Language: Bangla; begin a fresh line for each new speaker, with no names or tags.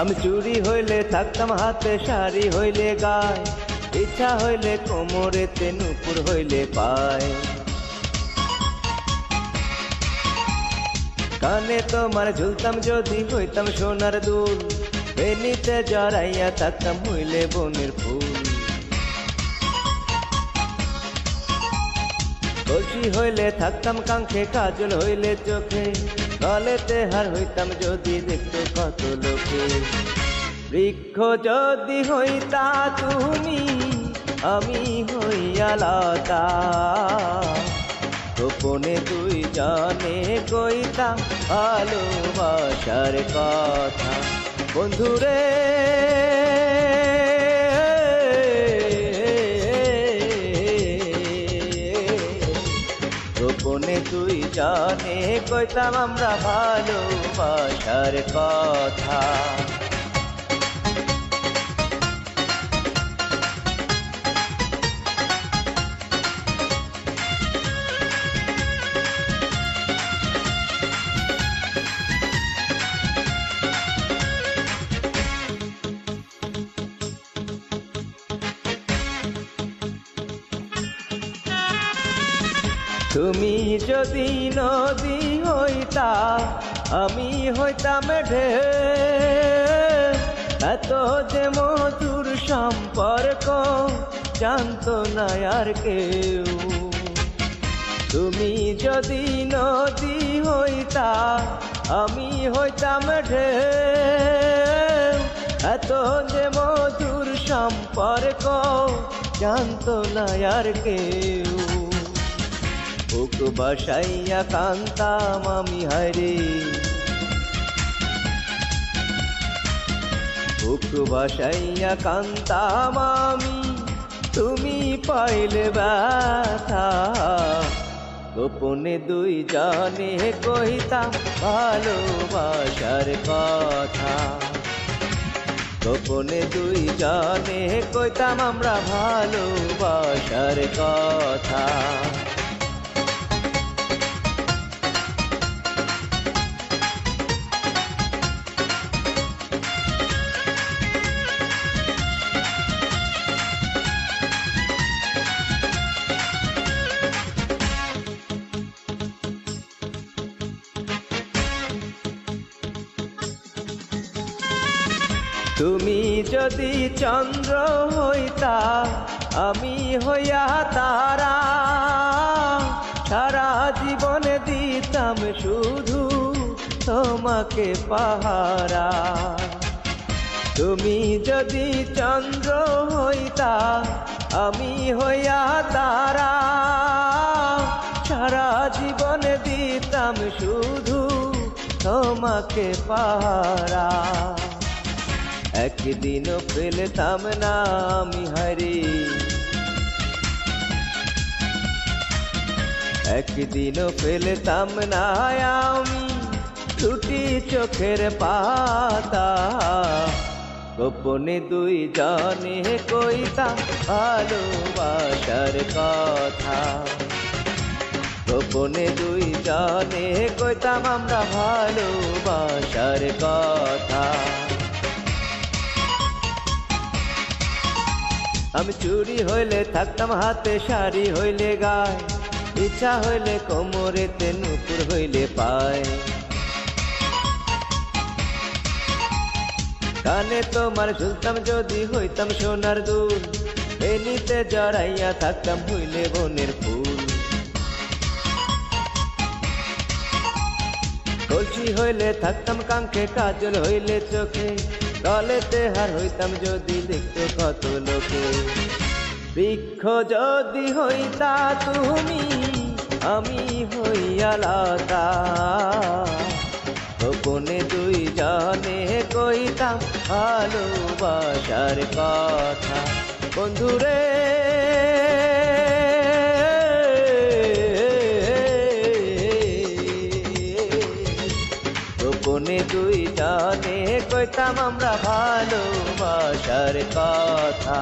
আমি চুরি হইলে থাকতাম হাতে, শাড়ি হইলে গায়, ইচ্ছা হইলে কোমরেতে, নুপুর হইলে পায়। কানে তোমার ঝুলতাম যদি, হইতাম সোনার দুল, বেনিতে জড়াইয়া থাকতাম হইলে বনের ফুল। কলসি হইলে থাকতাম কাঙ্খে, কাজল হইলে চোখে, গলেতে হার হইতাম যদি দেখতো কত লোকে। বৃক্ষ যদি হইতা তুমি, আমি হইয়া লতা, গোপনে তুই জানে কইতাম ভালোবাসার কথা। বন্ধুরে গোপনে তুই জানে কইতাম আমরা ভালোবাসার কথা। তুমি যদি নদী হইতা, আমি হইতাম ঢেউ, এত যে মধুর সম্পর্ক জানতো না আর কেউ। তুমি যদি নদী হইতা, আমি হইতাম ঢেউ, এত যে মধুর সম্পর্ক জানতো না আর কেউ। বুক বাসাইয়া কান্তাম আমি হায়রে, বুক বাসাইয়া কান্তাম আমি, তুমি পাইলে ব্যথা। গোপনে দুই জানে কইতাম ভালোবাসার কথা। গোপনে দুই জানে কইতাম আমরা ভালোবাসার কথা। তুমি যদি চন্দ্র হইতা, আমি হইয়া তারা, সারা জীবনে দিতাম শুধু তোমাকে পাহারা। তুমি যদি চন্দ্র হইতা, আমি হইয়া তারা, সারা জীবনে দিতাম শুধু তোমাকে পাহারা। একদিনও ফেলতাম না আমি হারি, একদিনও ফেলতাম না আমি দুটি চোখের পাতা। গোপনে দুই জানে কইতাম ভালোবাসার কথা। গোপনে দুই জানে কইতাম আমরা ভালোবাসার কথা। আমি চুরি হইলে থাকতাম হাতে, শাড়ি হইলে গায়, ইচ্ছা হইলে কোমরেতে, নুপুর হইলে পায়। কানে তোমার ঝুলতাম যদি, হইতাম সোনার দুল, বেনিতে জড়াইয়া থাকতাম হইলে বনের ফুল। কলসি হইলে থাকতাম কাঙ্খে, কাজল হইলে চোখে, গলেতে হার হইতাম যদি দেখতো কত লোকে। বৃক্ষ যদি হইতা তুমি, আমি হইয়া লতা, গোপনে দুই জানে কইতাম ভালোবাসার কথা। বন্ধুরে গোপনে দুই জানে কইতাম আমরা ভালোবাসার কথা।